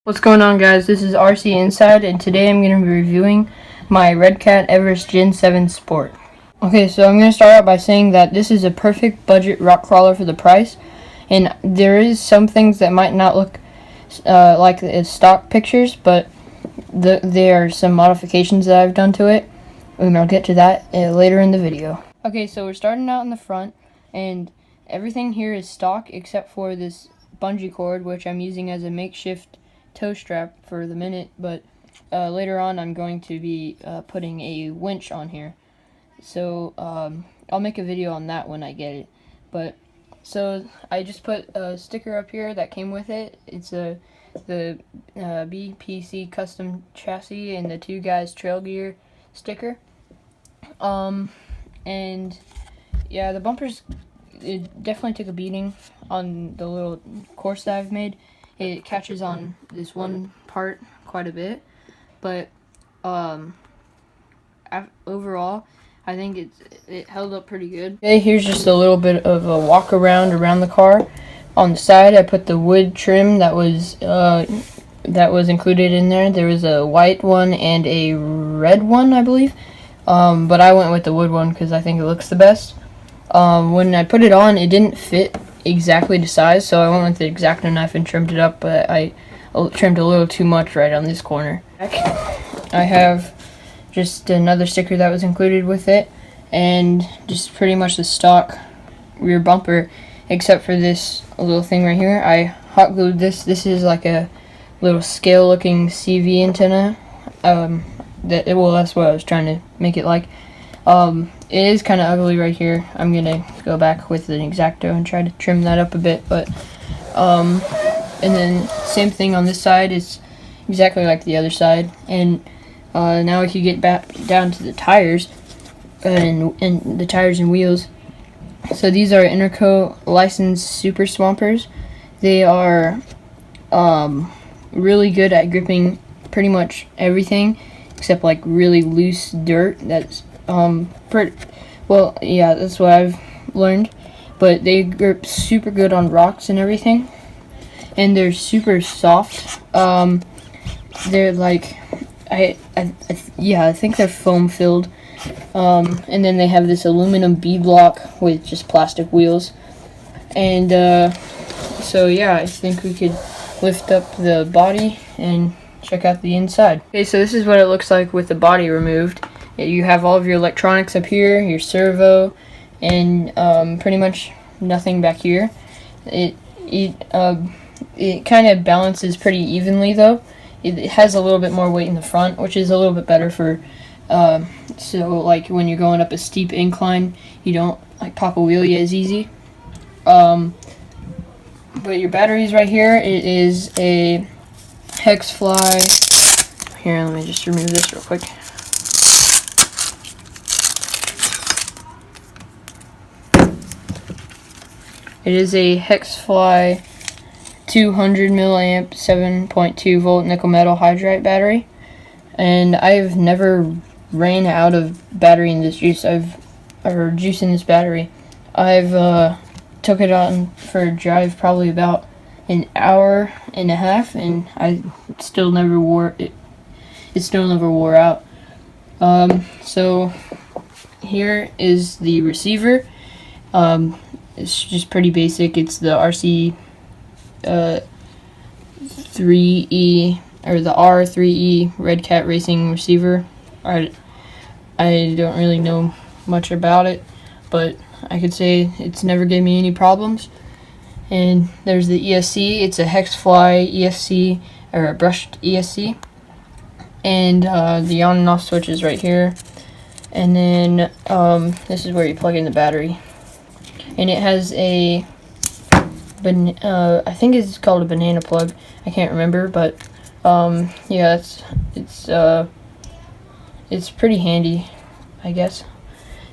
What's going on, guys? This is RC Inside, and today I'm going to be reviewing my REDCAT EVEREST GEN 7 Sport. Okay, so I'm going to start out by saying that this is a perfect budget rock crawler for the price, and there is some things that might not look like its stock pictures, but there are some modifications that I've done to it, and I'll get to that later in the video. Okay, so we're starting out in the front, and everything here is stock except for this bungee cord, which I'm using as a makeshift toe strap for the minute, but later on I'm going to be putting a winch on here, so I'll make a video on that when I get it. But so I just put a sticker up here that came with it. It's the BPC custom chassis and the Two Guys Trail Gear sticker. And yeah, the bumpers, it definitely took a beating on the little course that I've made. It catches on this one part quite a bit, but overall, I think it held up pretty good. Okay, here's just a little bit of a walk around the car. On the side, I put the wood trim that was included in there. There was a white one and a red one, I believe, but I went with the wood one because I think it looks the best. When I put it on, it didn't fit exactly to size, so I went with the X-Acto knife and trimmed it up, but I trimmed a little too much right on this corner. I have just another sticker that was included with it, and just pretty much the stock rear bumper, except for this little thing right here. I hot glued this. This is like a little scale looking CV antenna. That's what I was trying to make it like. It is kind of ugly right here. I'm gonna go back with an X-Acto and try to trim that up a bit, but and then same thing on this side. Is exactly like the other side. And now we can get back down to the tires and the tires and wheels. So these are Interco licensed Super Swampers. They are really good at gripping pretty much everything except like really loose dirt. That's well, yeah, that's what I've learned. But they grip super good on rocks and everything, and they're super soft. They're like, I think they're foam filled. And then they have this aluminum B block with just plastic wheels. And so yeah, I think we could lift up the body and check out the inside. Okay, so this is what it looks like with the body removed. You have all of your electronics up here, your servo, and pretty much nothing back here. It kind of balances pretty evenly though. It has a little bit more weight in the front, which is a little bit better for so like when you're going up a steep incline, you don't like pop a wheelie as easy. But your batteries right here, it is a Hexfly. Here, let me just remove this real quick. It is a Hexfly 200 milliamp 7.2 volt nickel metal hydride battery, and I've never ran out of battery in this juice. Juice in this battery. I've took it on for a drive probably about an hour and a half, and I still never wore it. It still never wore out. So here is the receiver. It's just pretty basic. It's the RC 3E or the R3E REDCAT racing receiver. I don't really know much about it, but I could say it's never gave me any problems. And there's the ESC. It's a Hexfly ESC, or a brushed ESC, and the on and off switch is right here. And then this is where you plug in the battery, and it has a I think it's called a banana plug. I can't remember, but yeah, it's pretty handy, I guess.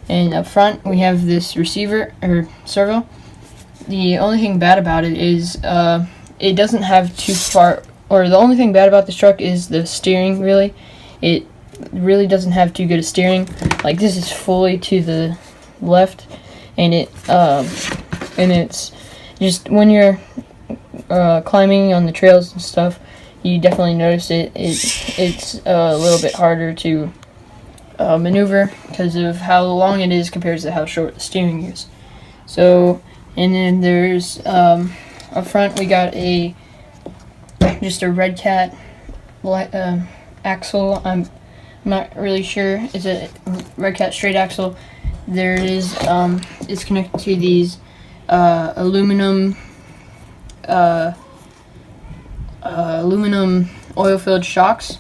And up front we have this receiver or servo. The only thing bad about it is it doesn't have too far, or the only thing bad about this truck is the steering. Really, it really doesn't have too good a steering. Like, this is fully to the left, and it's just when you're climbing on the trails and stuff, you definitely notice it's a little bit harder to maneuver because of how long it is compared to how short the steering is. So, and then there's up front we got just a REDCAT axle. I'm not really sure. It's a REDCAT straight axle. There it is. It's connected to these aluminum oil-filled shocks,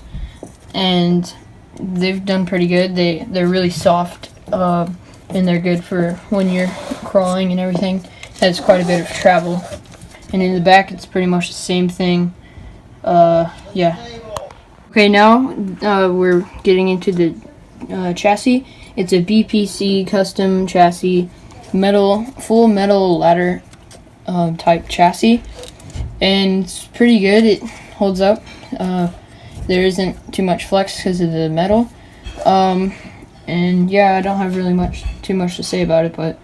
and they've done pretty good. They're really soft, and they're good for when you're crawling and everything. It has quite a bit of travel. And in the back, it's pretty much the same thing. Yeah. Okay, now we're getting into the chassis. It's a BPC custom chassis, full metal ladder type chassis, and it's pretty good. It holds up. There isn't too much flex because of the metal, and yeah, I don't have really too much to say about it, but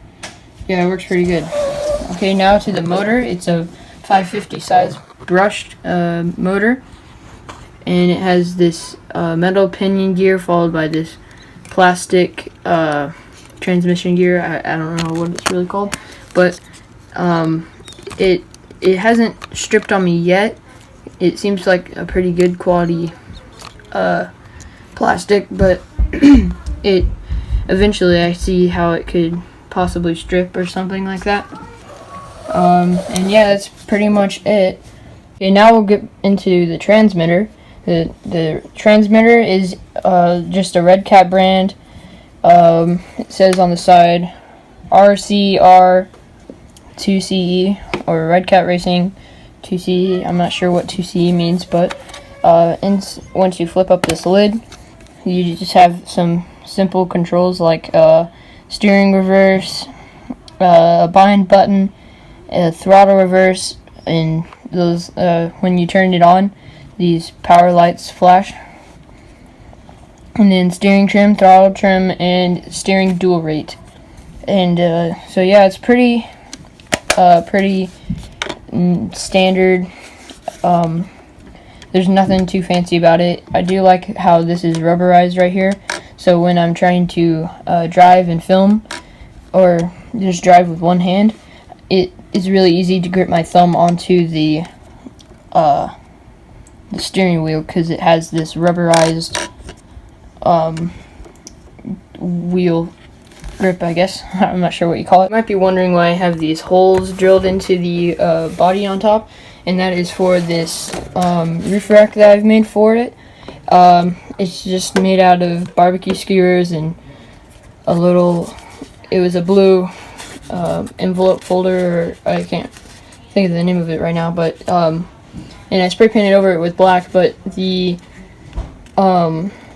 yeah, it works pretty good. Okay, now to the motor. It's a 550 size brushed motor, and it has this metal pinion gear followed by this plastic transmission gear. I don't know what it's really called, but it hasn't stripped on me yet. It seems like a pretty good quality plastic, but it eventually I see how it could possibly strip or something like that. And yeah, that's pretty much it. Okay, now we'll get into the transmitter. The transmitter is just a REDCAT brand. It says on the side RCR 2CE, or REDCAT Racing 2CE. I'm not sure what 2CE means, but once you flip up this lid, you just have some simple controls like steering reverse, a bind button, a throttle reverse, and those when you turn it on, these power lights flash. And then steering trim, throttle trim, and steering dual rate. And so yeah, it's pretty standard. There's nothing too fancy about it. I do like how this is rubberized right here, so when I'm trying to drive and film, or just drive with one hand, it is really easy to grip my thumb onto the steering wheel because it has this rubberized wheel grip, I guess. I'm not sure what you call it. You might be wondering why I have these holes drilled into the body on top, and that is for this roof rack that I've made for it. It's just made out of barbecue skewers and it was a blue envelope folder, or I can't think of the name of it right now, but and I spray painted over it with black, but the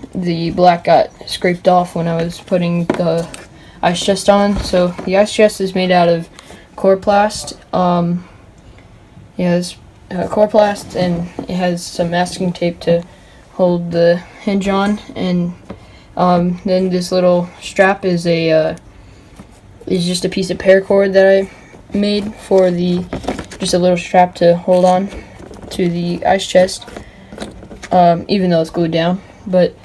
black got scraped off when I was putting the ice chest on. So the ice chest is made out of Coroplast. Yeah, it's Coroplast, and it has some masking tape to hold the hinge on, and then this little strap is just a piece of paracord that I made for just a little strap to hold on to the ice chest, even though it's glued down. But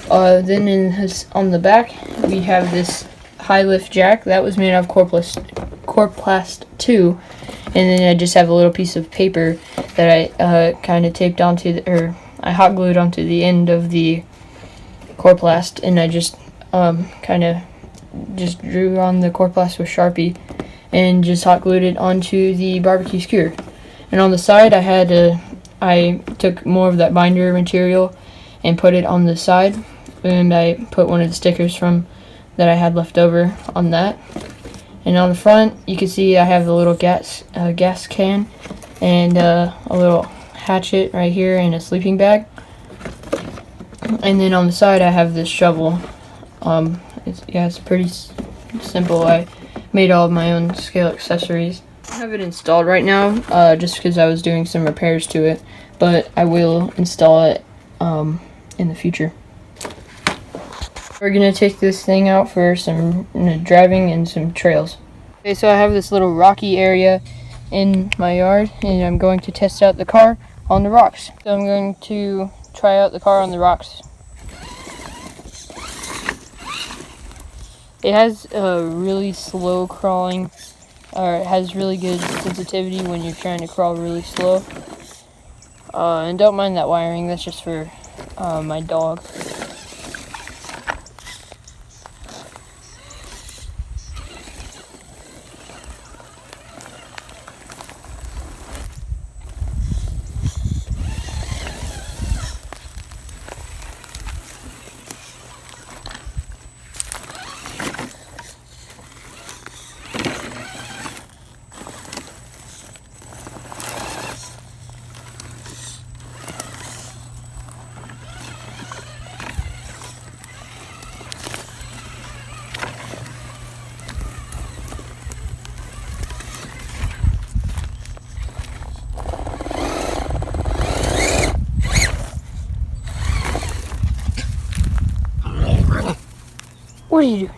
then on the back we have this high lift jack that was made out of Coroplast 2, and then I just have a little piece of paper that I kind of taped onto, or I hot glued onto the end of the Coroplast, and I just kind of just drew on the Coroplast with Sharpie and just hot glued it onto the barbecue skewer. And on the side I took more of that binder material and put it on the side, and I put one of the stickers that I had left over on that. And on the front, you can see I have a little gas can and a little hatchet right here and a sleeping bag. And then on the side, I have this shovel. It's pretty simple. I made all of my own scale accessories. I have it installed right now, just because I was doing some repairs to it, but I will install it in the future. We're gonna take this thing out for some driving and some trails. Okay, so I have this little rocky area in my yard, and I'm going to test out the car on the rocks. So I'm going to try out the car on the rocks. It has a really slow crawling, or it has really good sensitivity when you're trying to crawl really slow. And don't mind that wiring, that's just for my dog. What are you doing?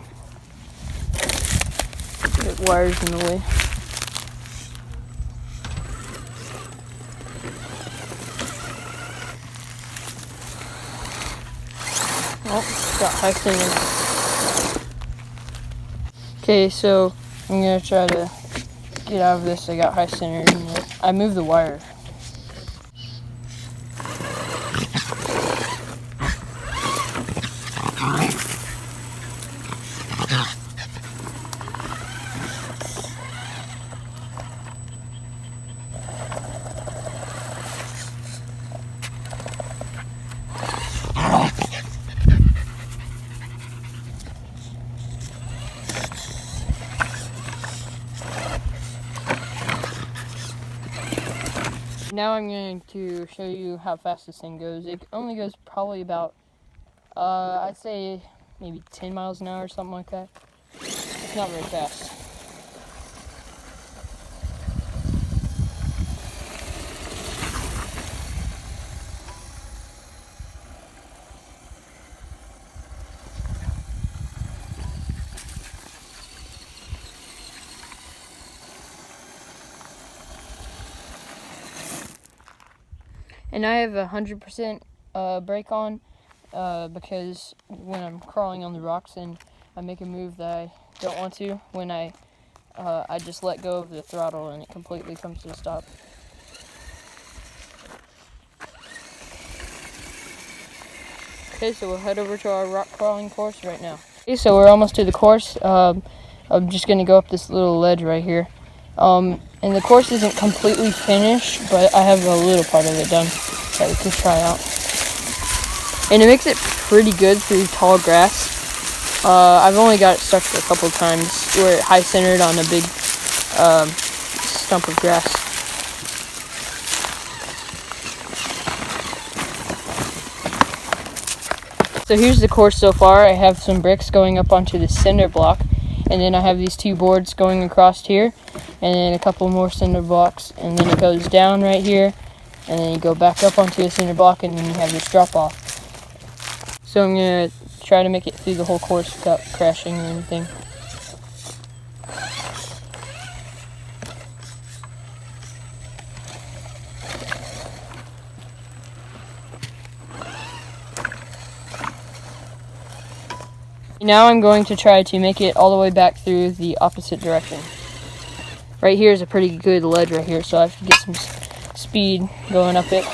The wire's in the way. Oh, got high center. Okay, so I'm gonna try to get out of this. I got high center in there. I moved the wire. Now I'm going to show you how fast this thing goes. It only goes probably about, I'd say maybe 10 miles an hour or something like that. It's not very fast. And I have 100% brake on because when I'm crawling on the rocks and I make a move that I don't want to, when I just let go of the throttle and it completely comes to a stop. Okay, so we'll head over to our rock crawling course right now. Okay, so we're almost to the course. I'm just going to go up this little ledge right here. And the course isn't completely finished, but I have a little part of it done that we can try out. And it makes it pretty good through tall grass. I've only got it stuck a couple of times where it high centered on a big stump of grass. So here's the course so far. I have some bricks going up onto the cinder block, and then I have these two boards going across here, and then a couple more cinder blocks, and then it goes down right here, and then you go back up onto a cinder block, and then you have this drop off. So I'm going to try to make it through the whole course without crashing or anything. Now I'm going to try to make it all the way back through the opposite direction. Right here is a pretty good ledge right here, so I have to get some speed going up it.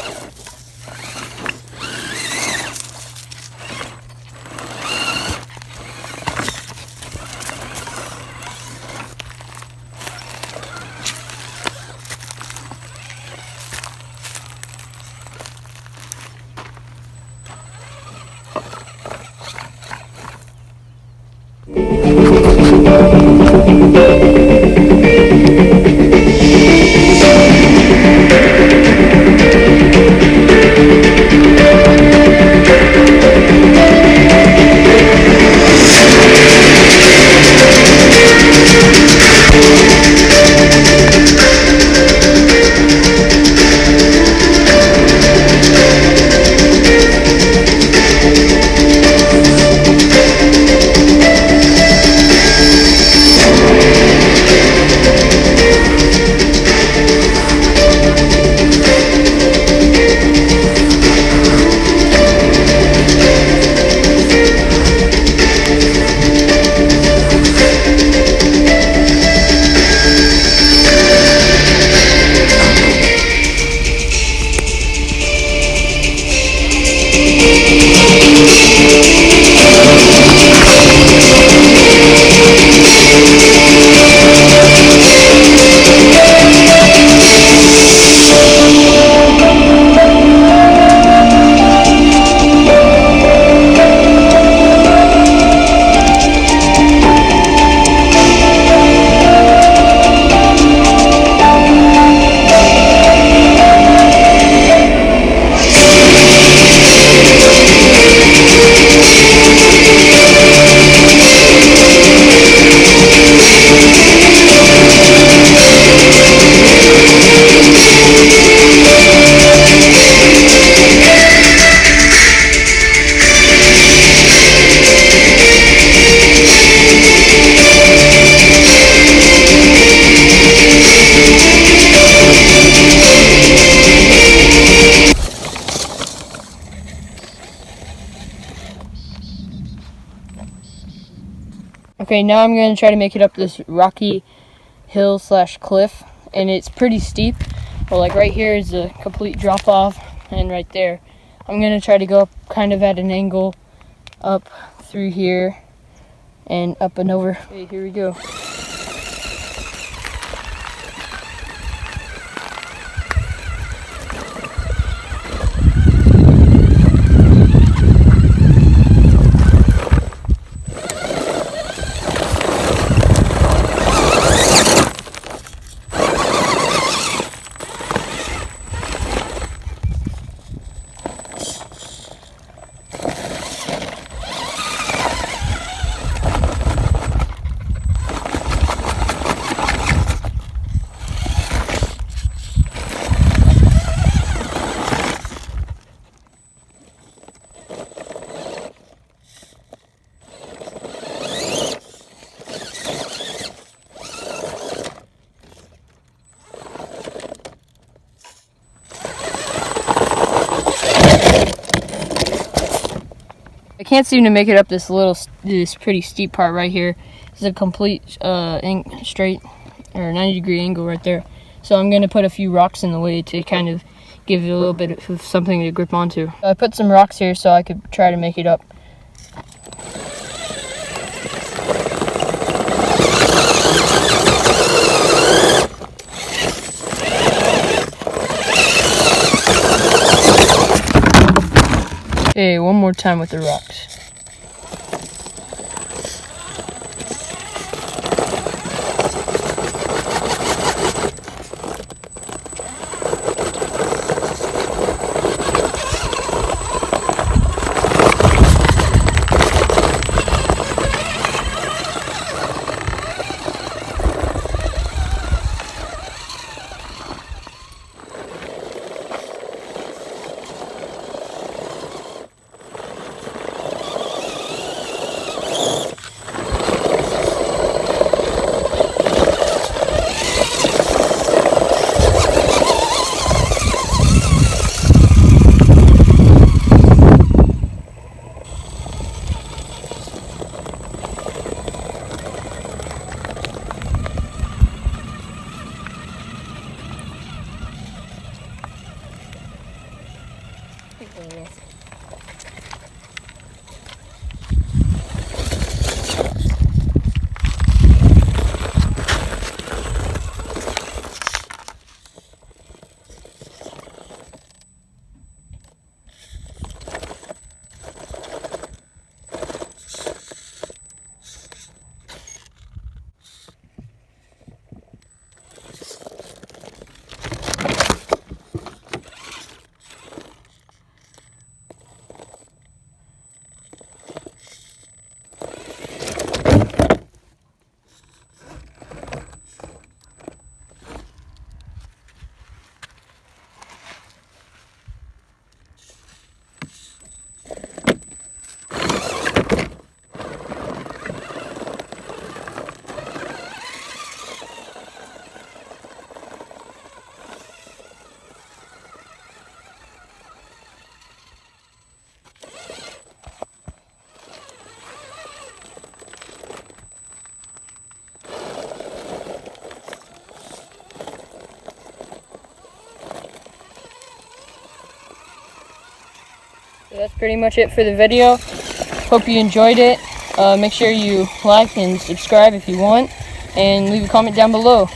Okay, now I'm going to try to make it up this rocky hill slash cliff, and it's pretty steep. Well, like right here is a complete drop off, and right there. I'm going to try to go up kind of at an angle up through here and up and over. Okay, here we go. I can't seem to make it up this pretty steep part right here. It's a complete straight or 90-degree angle right there. So I'm going to put a few rocks in the way to kind of give it a little bit of something to grip onto. I put some rocks here so I could try to make it up. Okay, one more time with the rocks. So that's pretty much it for the video. Hope you enjoyed it. Make sure you like and subscribe if you want, and leave a comment down below.